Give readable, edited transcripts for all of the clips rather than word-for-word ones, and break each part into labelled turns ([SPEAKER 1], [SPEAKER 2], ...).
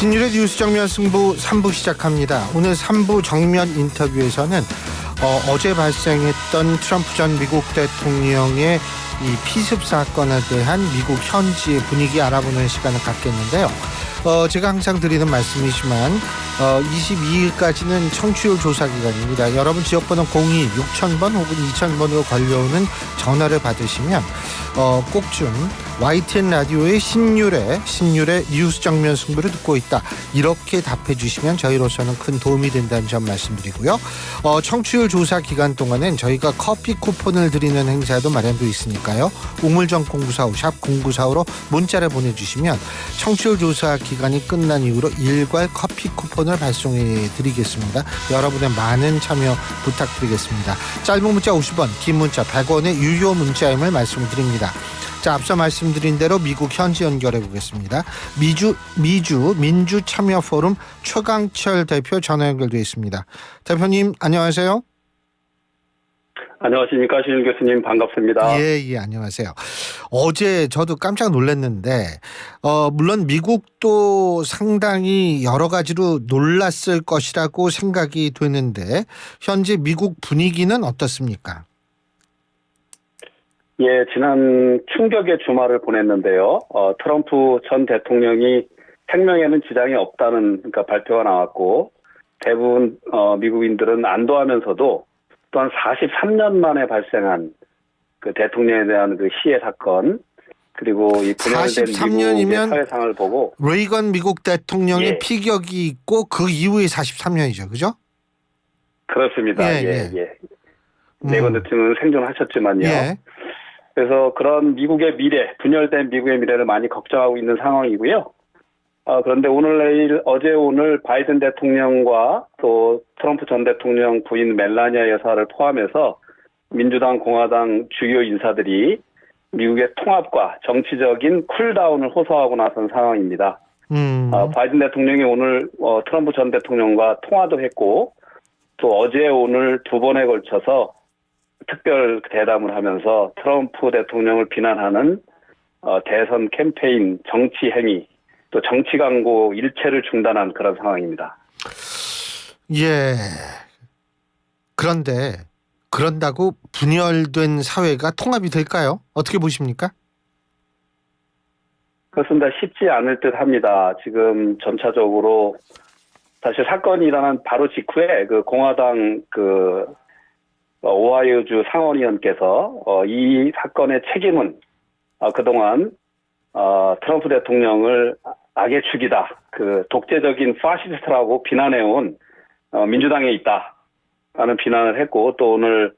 [SPEAKER 1] 신율의 뉴스 정면 승부 3부 시작합니다. 오늘 3부 정면 인터뷰에서는 어제 발생했던 트럼프 전 미국 대통령의 이 피습 사건에 대한 미국 현지의 분위기 알아보는 시간을 갖겠는데요. 제가 항상 드리는 말씀이지만 22일까지는 청취율 조사 기간입니다. 여러분 지역번호 02-6000번 혹은 2000번으로 걸려오는 전화를 받으시면 꼭 좀 YTN 라디오의 신율의 뉴스 정면 승부를 듣고 있다, 이렇게 답해 주시면 저희로서는 큰 도움이 된다는 점 말씀드리고요. 청취율 조사 기간 동안엔 저희가 커피 쿠폰을 드리는 행사도 마련되어 있으니까요. 우물정 0945 샵 0945로 문자를 보내주시면 청취율 조사 기간이 끝난 이후로 일괄 커피 쿠폰을 발송해 드리겠습니다. 여러분의 많은 참여 부탁드리겠습니다. 짧은 문자 50원, 긴 문자 100원의 유료 문자임을 말씀드립니다. 자, 앞서 말씀드린 대로 미국 현지 연결해 보겠습니다. 미주 민주참여포럼 최강철 대표 전화 연결되어 있습니다. 대표님 안녕하세요.
[SPEAKER 2] 안녕하십니까, 신윤 교수님, 반갑습니다.
[SPEAKER 1] 예, 안녕하세요. 어제 저도 깜짝 놀랐는데 물론 미국도 상당히 여러 가지로 놀랐을 것이라고 생각이 되는데 현재 미국 분위기는 어떻습니까?
[SPEAKER 2] 예, 지난 충격의 주말을 보냈는데요. 트럼프 전 대통령이 생명에는 지장이 없다는 그러니까 발표가 나왔고, 대부분 미국인들은 안도하면서도 또한 43년 만에 발생한 그 대통령에 대한 그 시해 사건, 그리고 이 분열된 미국의 사회상을 보고,
[SPEAKER 1] 레이건 미국 대통령의
[SPEAKER 2] 예.
[SPEAKER 1] 피격이 있고 그 이후에 43년이죠, 그죠?
[SPEAKER 2] 그렇습니다. 예. 레이건 대통령은 생존하셨지만요.
[SPEAKER 1] 예.
[SPEAKER 2] 그래서 그런 미국의 미래, 분열된 미국의 미래를 많이 걱정하고 있는 상황이고요. 그런데 오늘 바이든 대통령과 또 트럼프 전 대통령 부인 멜라니아 여사를 포함해서 민주당, 공화당 주요 인사들이 미국의 통합과 정치적인 쿨다운을 호소하고 나선 상황입니다. 바이든 대통령이 오늘 트럼프 전 대통령과 통화도 했고, 또 어제 오늘 두 번에 걸쳐서 특별 대담을 하면서 트럼프 대통령을 비난하는 대선 캠페인, 정치 행위, 또 정치 광고 일체를 중단한 그런 상황입니다.
[SPEAKER 1] 예. 그런데 그런다고 분열된 사회가 통합이 될까요? 어떻게 보십니까?
[SPEAKER 2] 그렇습니다. 쉽지 않을 듯 합니다. 지금 점차적으로 사실 사건이 일어난 바로 직후에 그 공화당 오하이오주 상원의원께서 이 사건의 책임은 그동안 트럼프 대통령을 악의 축이다, 그 독재적인 파시스트라고 비난해온 민주당에 있다라는 비난을 했고, 또 오늘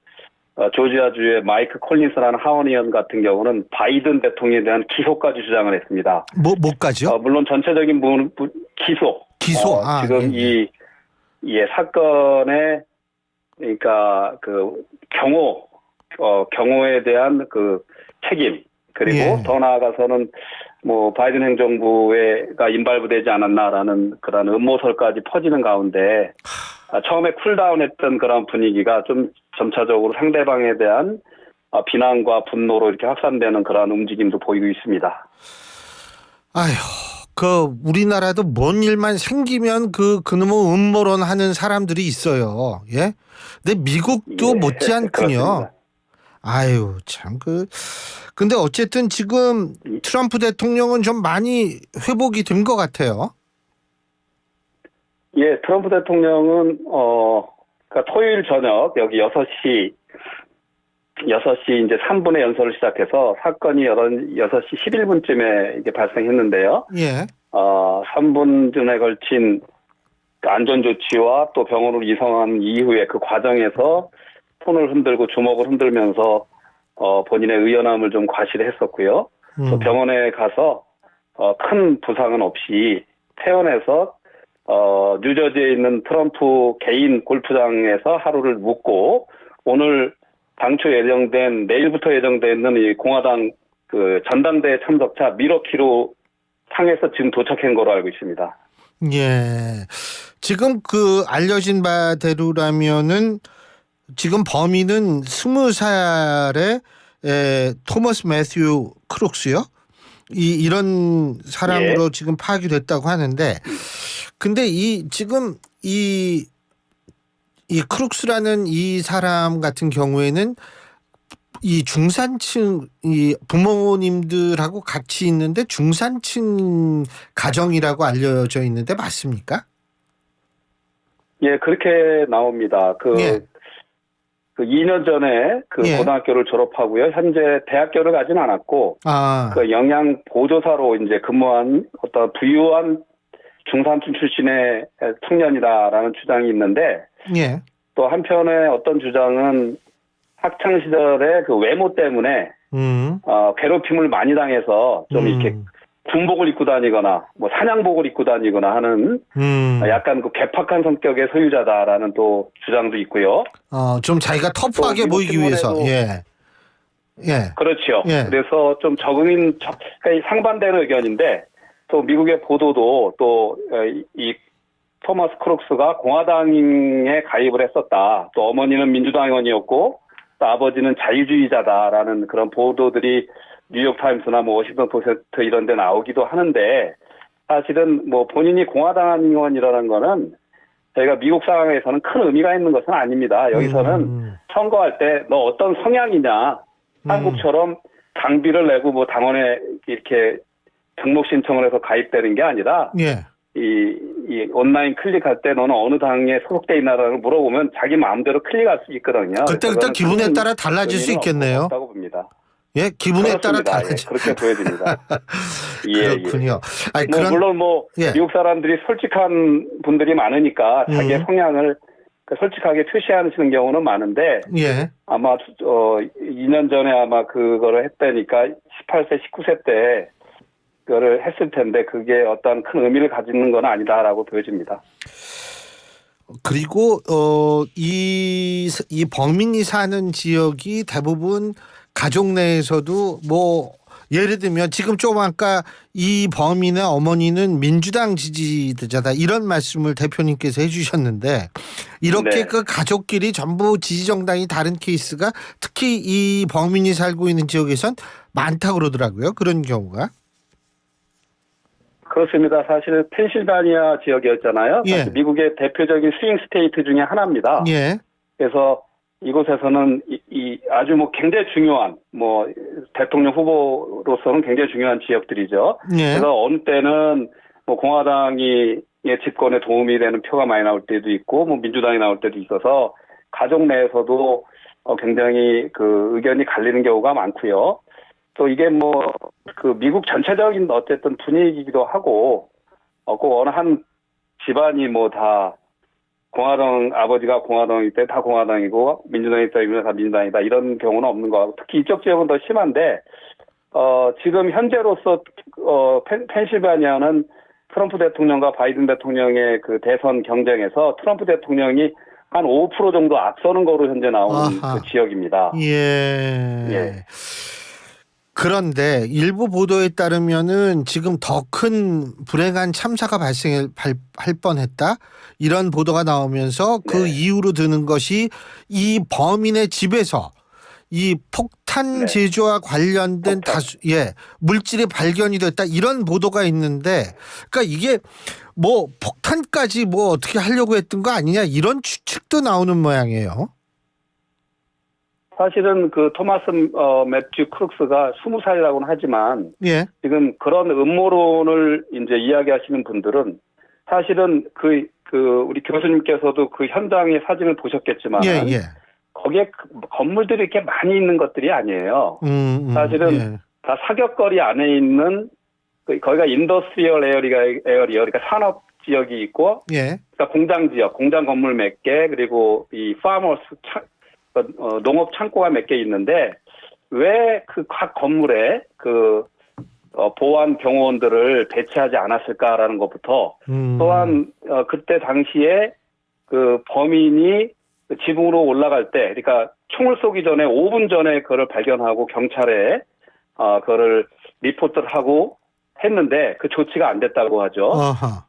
[SPEAKER 2] 조지아주의 마이크 콜린스라는 하원의원 같은 경우는 바이든 대통령에 대한 기소까지 주장을 했습니다.
[SPEAKER 1] 뭐까지요?
[SPEAKER 2] 물론 전체적인 기소. 지금 이 사건의 그러니까 그 경호에 대한 그 책임, 그리고 더 나아가서는 뭐 바이든 행정부가 임발부되지 않았나라는 그런 음모설까지 퍼지는 가운데 처음에 쿨다운했던 그런 분위기가 좀 점차적으로 상대방에 대한 비난과 분노로 이렇게 확산되는 그런 움직임도 보이고 있습니다.
[SPEAKER 1] 우리나라도 뭔 일만 생기면 그놈의 음모론 하는 사람들이 있어요. 예? 근데 미국도 못지않군요. 근데 어쨌든 지금 트럼프 대통령은 좀 많이 회복이 된 것 같아요.
[SPEAKER 2] 예, 트럼프 대통령은 그러니까 토요일 저녁 여기 6시 이제 3분에 연설을 시작해서 사건이 6시 11분쯤에 이게 발생했는데요.
[SPEAKER 1] 예.
[SPEAKER 2] 3분쯤에 걸친 안전조치와 또 병원으로 이송한 이후에 그 과정에서 손을 흔들고 주먹을 흔들면서 본인의 의연함을 좀 과시했었고요. 또 병원에 가서 큰 부상은 없이 퇴원해서 뉴저지에 있는 트럼프 개인 골프장에서 하루를 묵고, 오늘 당초 내일부터 예정돼 있는 이 공화당 그 전당대회 참석차 미러키로 상해서 지금 도착한 거로 알고 있습니다.
[SPEAKER 1] 예. 지금 그 알려진 바대로라면은 지금 범인은 20살의 토머스 매튜 크룩스요? 이런 사람으로 지금 파악이 됐다고 하는데 근데 지금 이 크룩스라는 이 사람 같은 경우에는 이 중산층 이 부모님들하고 같이 있는데 중산층 가정이라고 알려져 있는데 맞습니까?
[SPEAKER 2] 예, 그렇게 나옵니다.
[SPEAKER 1] 예.
[SPEAKER 2] 그 2년 전에
[SPEAKER 1] 예.
[SPEAKER 2] 고등학교를 졸업하고요. 현재 대학교를 가진 않았고,
[SPEAKER 1] 아.
[SPEAKER 2] 영양 보조사로 이제 근무한 어떤 부유한 중산층 출신의 청년이다라는 주장이 있는데,
[SPEAKER 1] 예.
[SPEAKER 2] 또 한편에 어떤 주장은 학창 시절에 그 외모 때문에 괴롭힘을 많이 당해서 좀 이렇게 군복을 입고 다니거나 뭐 사냥복을 입고 다니거나 하는 약간 그 괴팍한 성격의 소유자다라는 또 주장도 있고요.
[SPEAKER 1] 좀 자기가 터프하게 보이기 위해서. 예. 예.
[SPEAKER 2] 그렇죠.
[SPEAKER 1] 예.
[SPEAKER 2] 그래서 좀 그러니까 상반되는 의견인데 또 미국의 보도도 또 이 토마스 크룩스가 공화당에 가입을 했었다. 또 어머니는 민주당원이었고 또 아버지는 자유주의자다라는 그런 보도들이 뉴욕타임스나 뭐 워싱턴 포스트 이런 데 나오기도 하는데 사실은 뭐 본인이 공화당원이라는 거는 저희가 미국 상황에서는 큰 의미가 있는 것은 아닙니다. 여기서는 선거할 때 너 어떤 성향이냐 한국처럼 당비를 내고 뭐 당원에 이렇게 등록 신청을 해서 가입되는 게 아니라
[SPEAKER 1] 예.
[SPEAKER 2] 이 온라인 클릭할 때 너는 어느 당에 소속돼 있나라고 물어보면 자기 마음대로 클릭할 수 있거든요.
[SPEAKER 1] 그때그때 기분에 따라 달라질 수 있겠네요.
[SPEAKER 2] 없다고 봅니다.
[SPEAKER 1] 예, 기분에 따라 달라지.
[SPEAKER 2] 예, 그렇게 보여집니다.
[SPEAKER 1] 그렇군요. 아니,
[SPEAKER 2] 물론 미국 사람들이 솔직한 분들이 많으니까 자기의 성향을 솔직하게 표시하시는 경우는 많은데
[SPEAKER 1] 예.
[SPEAKER 2] 아마 2년 전에 아마 그거를 했다니까 18세, 19세 때 그거를 했을 텐데 그게 어떤 큰 의미를 가지는 건 아니다라고 보여집니다.
[SPEAKER 1] 그리고 이 범인이 사는 지역이 대부분 가족 내에서도 뭐 예를 들면 지금 좀 아까 이 범인의 어머니는 민주당 지지자다 이런 말씀을 대표님께서 해주셨는데 이렇게
[SPEAKER 2] 네.
[SPEAKER 1] 그 가족끼리 전부 지지정당이 다른 케이스가 특히 이 범인이 살고 있는 지역에선 많다고 그러더라고요. 그런 경우가.
[SPEAKER 2] 그렇습니다. 사실 펜실바니아 지역이었잖아요.
[SPEAKER 1] 예.
[SPEAKER 2] 사실 미국의 대표적인 스윙 스테이트 중에 하나입니다.
[SPEAKER 1] 예.
[SPEAKER 2] 그래서 이곳에서는 이 아주 뭐 굉장히 중요한 뭐 대통령 후보로서는 굉장히 중요한 지역들이죠.
[SPEAKER 1] 예.
[SPEAKER 2] 그래서 어느 때는 뭐 공화당이 집권에 도움이 되는 표가 많이 나올 때도 있고 뭐 민주당이 나올 때도 있어서 가족 내에서도 굉장히 그 의견이 갈리는 경우가 많고요. 또 이게 뭐 그 미국 전체적인 어쨌든 분위기이기도 하고 꼭 어느 한 집안이 뭐 다 공화당 아버지가 공화당이기 때문에 다 공화당이고 민주당이 때문에 다 민주당이다 이런 경우는 없는 거 같고 특히 이쪽 지역은 더 심한데 지금 현재로서 펜실바니아는 트럼프 대통령과 바이든 대통령의 그 대선 경쟁에서 트럼프 대통령이 한 5% 정도 앞서는 거로 현재 나오는 그 지역입니다.
[SPEAKER 1] 예. 그런데 일부 보도에 따르면은 지금 더 큰 불행한 참사가 발생할 뻔했다 이런 보도가 나오면서 그 이유로 드는 것이 이 범인의 집에서 이 폭탄 제조와 관련된 물질이 발견이 됐다 이런 보도가 있는데 그러니까 이게 뭐 폭탄까지 뭐 어떻게 하려고 했던 거 아니냐 이런 추측도 나오는 모양이에요.
[SPEAKER 2] 사실은 그 토마스 매튜 크룩스가 20살이라고는 하지만
[SPEAKER 1] 예.
[SPEAKER 2] 지금 그런 음모론을 이제 이야기하시는 분들은 사실은 그 우리 교수님께서도 그 현장의 사진을 보셨겠지만 거기에 건물들이 이렇게 많이 있는 것들이 아니에요. 사실은 다 사격거리 안에 있는 거기가 인더스트리얼 에어리어 그러니까 산업 지역이 있고 그러니까 공장 지역, 공장 건물 몇 개 그리고 이 파머스 농업 창고가 몇 개 있는데 왜 그 각 건물에 그 보안 경호원들을 배치하지 않았을까라는 것부터 또한 그때 당시에 그 범인이 지붕으로 올라갈 때 그러니까 총을 쏘기 전에 5분 전에 그걸 발견하고 경찰에 그거를 리포트를 하고 했는데 그 조치가 안 됐다고 하죠.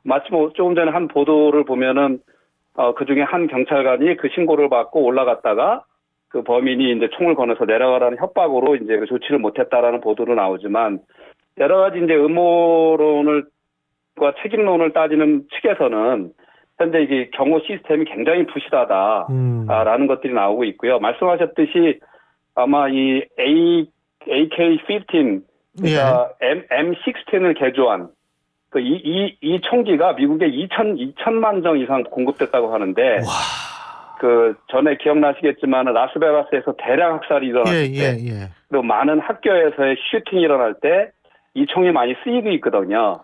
[SPEAKER 2] 마치 뭐 조금 전에 한 보도를 보면은 그 중에 한 경찰관이 그 신고를 받고 올라갔다가 그 범인이 이제 총을 꺼내서 내려가라는 협박으로 이제 그 조치를 못했다라는 보도로 나오지만 여러 가지 이제 음모론을 책임과 책임론을 따지는 측에서는 현재 이게 경호 시스템이 굉장히 부실하다라는 것들이 나오고 있고요. 말씀하셨듯이 아마 이 AK-15 그러니까 M16을 개조한 이 총기가 미국에 2천만 정 이상 공급됐다고 하는데 그 전에 기억나시겠지만 라스베가스에서 대량 학살이 일어났을 때 그리고 많은 학교에서의 슈팅이 일어날 때 이 총이 많이 쓰이고 있거든요.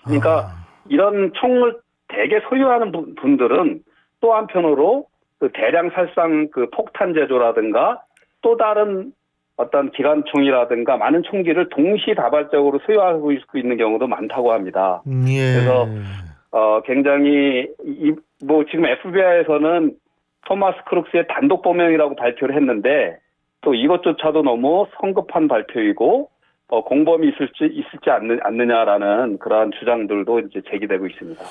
[SPEAKER 2] 그러니까 이런 총을 대개 소유하는 분들은 또 한편으로 그 대량 살상 그 폭탄 제조라든가 또 다른 어떤 기관총이라든가 많은 총기를 동시다발적으로 소유하고 있는 경우도 많다고 합니다. 그래서 굉장히 뭐 지금 FBI에서는 토마스 크룩스의 단독 범행이라고 발표를 했는데 또 이것조차도 너무 성급한 발표이고 공범이 있을지 않느냐라는 그러한 주장들도 이제 제기되고 있습니다.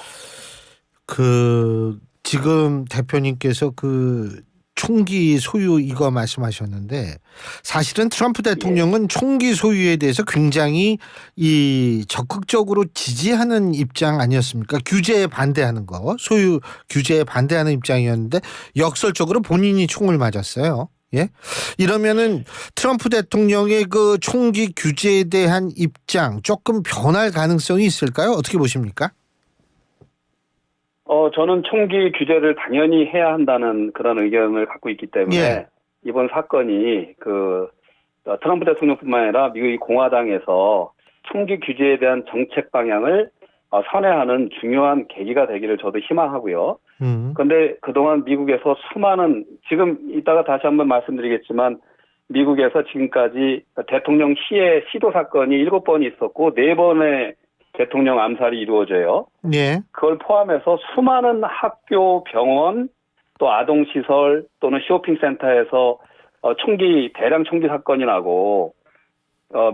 [SPEAKER 1] 지금 대표님께서 총기 소유 이거 말씀하셨는데 사실은 트럼프 대통령은 총기 소유에 대해서 굉장히 적극적으로 지지하는 입장 아니었습니까? 규제에 반대하는 거, 소유 규제에 반대하는 입장이었는데 역설적으로 본인이 총을 맞았어요. 예? 이러면은 트럼프 대통령의 그 총기 규제에 대한 입장 조금 변할 가능성이 있을까요? 어떻게 보십니까?
[SPEAKER 2] 저는 총기 규제를 당연히 해야 한다는 그런 의견을 갖고 있기 때문에 이번 사건이 트럼프 대통령뿐만 아니라 미국의 공화당에서 총기 규제에 대한 정책 방향을 선회하는 중요한 계기가 되기를 저도 희망하고요. 그런데 그동안 미국에서 수많은 지금 이따가 다시 한번 말씀드리겠지만 미국에서 지금까지 대통령 시도 사건이 7번이 있었고 4번의 대통령 암살이 이루어져요. 그걸 포함해서 수많은 학교, 병원, 또 아동시설 또는 쇼핑센터에서 대량 총기 사건이 나고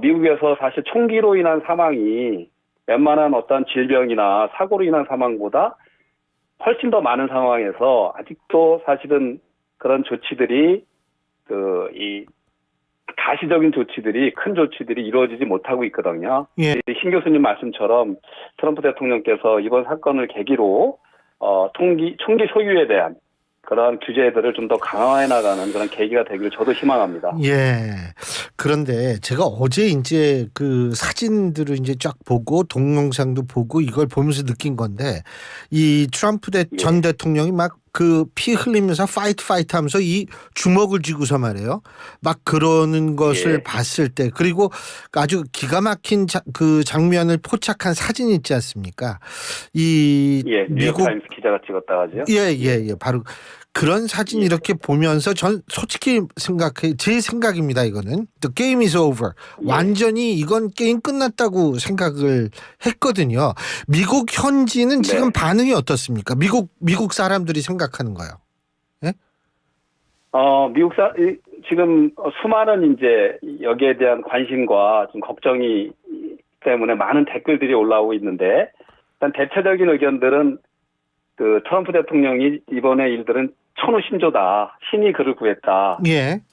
[SPEAKER 2] 미국에서 사실 총기로 인한 사망이 웬만한 어떤 질병이나 사고로 인한 사망보다 훨씬 더 많은 상황에서 아직도 사실은 그런 조치들이 가시적인 조치들이 큰 조치들이 이루어지지 못하고 있거든요. 신 교수님 말씀처럼 트럼프 대통령께서 이번 사건을 계기로 총기 소유에 대한 그러한 규제들을 좀 더 강화해 나가는 그런 계기가 되기를 저도 희망합니다.
[SPEAKER 1] 그런데 제가 어제 이제 그 사진들을 이제 쫙 보고 동영상도 보고 이걸 보면서 느낀 건데 이 트럼프 전 대통령이 막 피 흘리면서 파이트 하면서 이 주먹을 쥐고서 말이에요. 막 그러는 것을 봤을 때 그리고 아주 기가 막힌 그 장면을 포착한 사진 있지 않습니까?
[SPEAKER 2] 뉴욕타임스 기자가 찍었다 하죠.
[SPEAKER 1] 바로 그런 사진 이렇게 보면서 전 솔직히 제 생각입니다. 이거는 The game is over. 완전히 이건 게임 끝났다고 생각을 했거든요. 미국 현지는 지금 반응이 어떻습니까? 미국 사람들이 생각하는 거요.
[SPEAKER 2] 지금 수많은 이제 여기에 대한 관심과 좀 걱정이 때문에 많은 댓글들이 올라오고 있는데 일단 대체적인 의견들은 트럼프 대통령이 이번에 일들은 천우신조다. 신이 그를 구했다.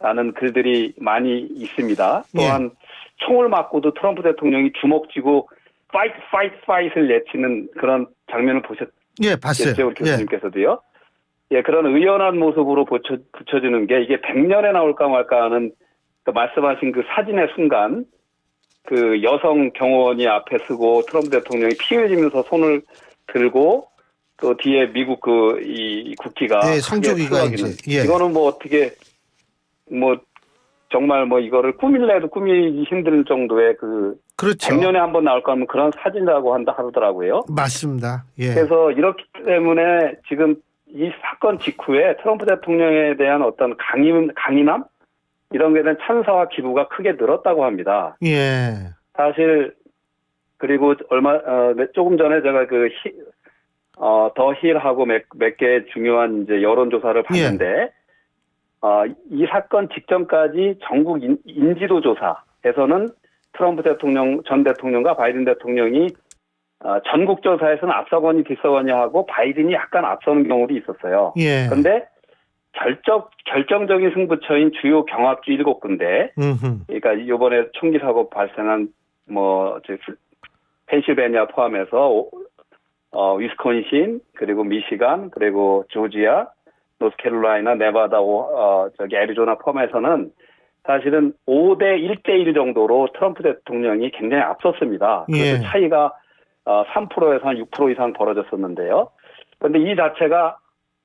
[SPEAKER 2] 라는 글들이 많이 있습니다. 또한 총을 맞고도 트럼프 대통령이 주먹 쥐고 파이트를 외치는 그런 장면을 보셨겠죠? 우리 교수님께서도요. 그런 의연한 모습으로 붙여주는 게 이게 100년에 나올까 말까 하는 말씀하신 그 사진의 순간 그 여성 경호원이 앞에 서고 트럼프 대통령이 피 흘리면서 손을 들고 또 뒤에 미국 이 국기가
[SPEAKER 1] 성조기가 이제
[SPEAKER 2] 이거는 어떻게 정말 이거를 꾸밀래도 꾸미기 힘들 정도의
[SPEAKER 1] 그렇죠.
[SPEAKER 2] 100년에 한 번 나올까 하면 그런 사진이라고 하더라고요.
[SPEAKER 1] 맞습니다.
[SPEAKER 2] 그래서 이렇기 때문에 지금 이 사건 직후에 트럼프 대통령에 대한 어떤 강인함 이런 것에 대한 찬사와 기부가 크게 늘었다고 합니다. 사실 그리고 조금 전에 제가 더 힐하고 몇 개 중요한 이제 여론조사를 봤는데, 이 사건 직전까지 전국 인지도 조사에서는 트럼프 전 대통령과 바이든 대통령이 전국 조사에서는 앞서거니 뒤서거니 하고 바이든이 약간 앞서는 경우도 있었어요. 그런데 결정적인 승부처인 주요 경합주 7군데, 그러니까 이번에 총기 사고 발생한 펜실베니아 포함해서 위스콘신, 그리고 미시간, 그리고 조지아, 노스캐롤라이나, 네바다, 애리조나 포함해서는 사실은 5대 1대1 정도로 트럼프 대통령이 굉장히 앞섰습니다. 그래서 차이가 3%에서 한 6% 이상 벌어졌었는데요. 그런데 이 자체가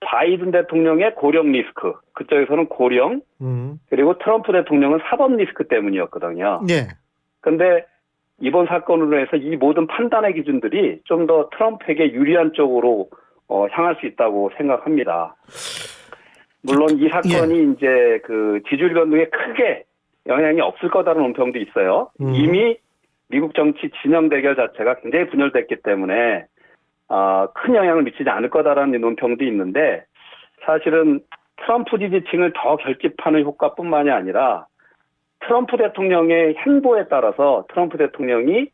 [SPEAKER 2] 바이든 대통령의 고령 리스크, 그쪽에서는 고령, 그리고 트럼프 대통령은 사법 리스크 때문이었거든요. 그런데 이번 사건으로 해서 이 모든 판단의 기준들이 좀 더 트럼프에게 유리한 쪽으로 향할 수 있다고 생각합니다. 물론 이 사건이 이제 그 지지율 변동에 크게 영향이 없을 거다라는 논평도 있어요. 이미 미국 정치 진영 대결 자체가 굉장히 분열됐기 때문에 큰 영향을 미치지 않을 거다라는 논평도 있는데, 사실은 트럼프 지지층을 더 결집하는 효과뿐만이 아니라 트럼프 대통령의 행보에 따라서 트럼프 대통령이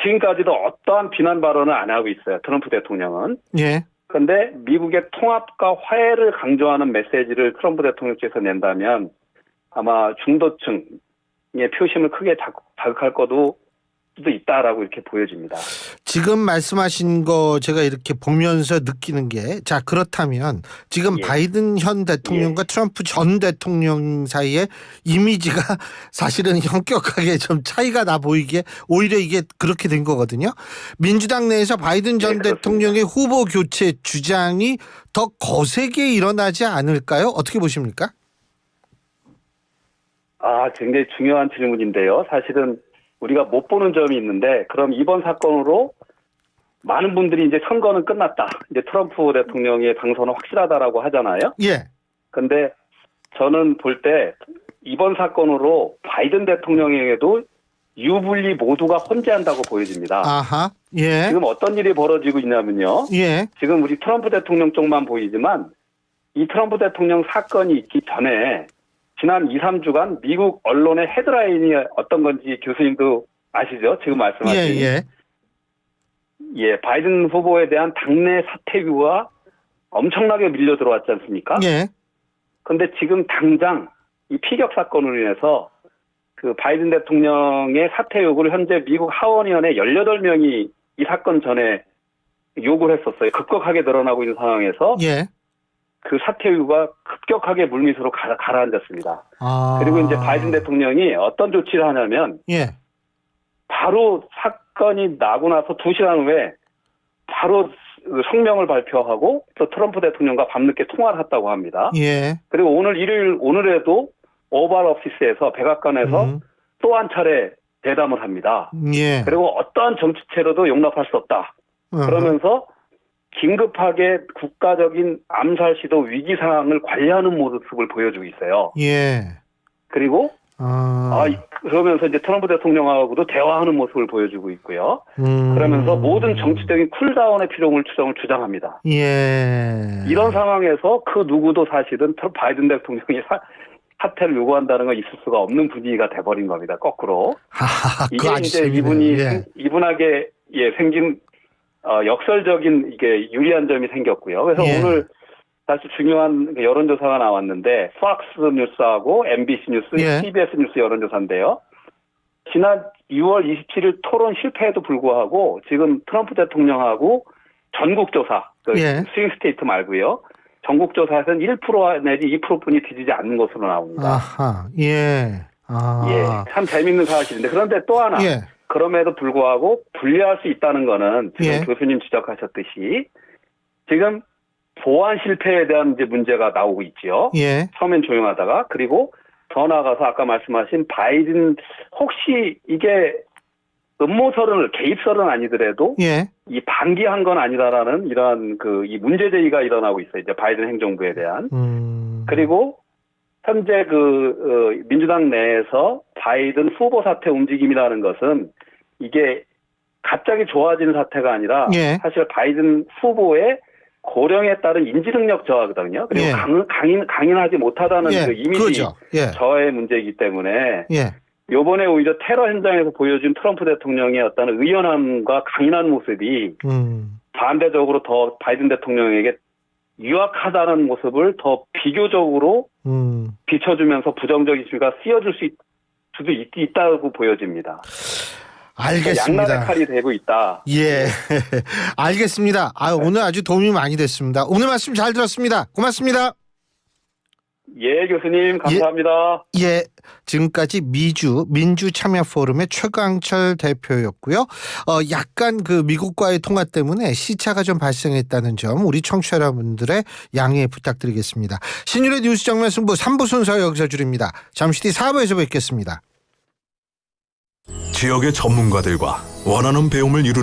[SPEAKER 2] 지금까지도 어떠한 비난 발언을 안 하고 있어요. 트럼프 대통령은. 그런데 미국의 통합과 화해를 강조하는 메시지를 트럼프 대통령께서 낸다면 아마 중도층의 표심을 크게 자극할 수도 있다라고 이렇게 보여집니다.
[SPEAKER 1] 지금 말씀하신 거 제가 이렇게 보면서 느끼는 게, 자, 그렇다면 지금 바이든 현 대통령과 트럼프 전 대통령 사이의 이미지가 사실은 현격하게 좀 차이가 나 보이게 오히려 이게 그렇게 된 거거든요. 민주당 내에서 바이든 전 대통령의 후보 교체 주장이 더 거세게 일어나지 않을까요? 어떻게 보십니까?
[SPEAKER 2] 굉장히 중요한 질문인데요. 사실은 우리가 못 보는 점이 있는데, 그럼 이번 사건으로 많은 분들이 이제 선거는 끝났다, 이제 트럼프 대통령의 당선은 확실하다라고 하잖아요. 근데 저는 볼 때 이번 사건으로 바이든 대통령에게도 유불리 모두가 혼재한다고 보여집니다. 지금 어떤 일이 벌어지고 있냐면요. 지금 우리 트럼프 대통령 쪽만 보이지만 이 트럼프 대통령 사건이 있기 전에 지난 2, 3주간 미국 언론의 헤드라인이 어떤 건지 교수님도 아시죠? 지금 말씀하신. 바이든 후보에 대한 당내 사퇴유가 엄청나게 밀려 들어왔지 않습니까? 그런데 지금 당장 이 피격 사건으로 인해서 그 바이든 대통령의 사퇴 요구를 현재 미국 하원의원의 18명이 이 사건 전에 요구를 했었어요. 급격하게 늘어나고 있는 상황에서 그 사퇴 요구가 급격하게 물밑으로 가라앉았습니다. 그리고 이제 바이든 대통령이 어떤 조치를 하냐면 바로 사건이 나고 나서 2시간 후에 바로 성명을 발표하고 또 트럼프 대통령과 밤늦게 통화를 했다고 합니다. 그리고 오늘에도 오발 오피스에서 백악관에서 또 한 차례 대담을 합니다. 그리고 어떠한 정치체로도 용납할 수 없다. 그러면서 긴급하게 국가적인 암살 시도 위기 상황을 관리하는 모습을 보여주고 있어요. 그리고 그러면서 이제 트럼프 대통령하고도 대화하는 모습을 보여주고 있고요. 그러면서 모든 정치적인 쿨다운의 필요성을 주장합니다. 이런 상황에서 그 누구도 사실은 바이든 대통령이 사퇴를 요구한다는 건 있을 수가 없는 분위기가 돼버린 겁니다. 거꾸로. 이게 이제 이분에게 생긴 역설적인 이게 유리한 점이 생겼고요. 그래서 오늘 사실 중요한 여론조사가 나왔는데, 팍스 뉴스하고 MBC 뉴스, CBS 뉴스 여론조사인데요. 지난 6월 27일 토론 실패에도 불구하고 지금 트럼프 대통령하고 전국조사, 스윙 스테이트 말고요, 전국조사에서는 1% 내지 2%뿐이 뒤지지 않는 것으로 나옵니다. 참 재밌는 사실인데, 그런데 또 하나, 그럼에도 불구하고 분리할 수 있다는 거는 지금 교수님 지적하셨듯이 지금 보안 실패에 대한 이제 문제가 나오고 있죠. 처음엔 조용하다가, 그리고 더 나아가서 아까 말씀하신 바이든, 혹시 이게 음모설은 개입설은 아니더라도 이 반기한 건 아니다라는 이러한 이 문제 제기가 일어나고 있어요. 이제 바이든 행정부에 대한. 그리고 현재 민주당 내에서 바이든 후보 사퇴 움직임이라는 것은 이게 갑자기 좋아지는 사태가 아니라 사실 바이든 후보의 고령에 따른 인지능력 저하거든요. 그리고 강인하지 못하다는 그 이미지 저하의 문제이기 때문에 요번에 오히려 테러 현장에서 보여준 트럼프 대통령의 어떤 의연함과 강인한 모습이 반대적으로 더 바이든 대통령에게 유약하다는 모습을 더 비교적으로 비춰주면서 부정적 이슈가 쓰여질 수도 있다고 보여집니다.
[SPEAKER 1] 알겠습니다.
[SPEAKER 2] 양날의 칼이 되고 있다.
[SPEAKER 1] 예, 알겠습니다. 오늘 아주 도움이 많이 됐습니다. 오늘 말씀 잘 들었습니다. 고맙습니다.
[SPEAKER 2] 예, 교수님 감사합니다.
[SPEAKER 1] 예, 지금까지 민주 참여 포럼의 최강철 대표였고요. 약간 그 미국과의 통화 때문에 시차가 좀 발생했다는 점 우리 청취자 여러분들의 양해 부탁드리겠습니다. 신율의 뉴스 정면 승부 3부 순서 여기서 줄입니다. 잠시 뒤 4부에서 뵙겠습니다.
[SPEAKER 3] 지역의 전문가들과 원하는 배움을 이루는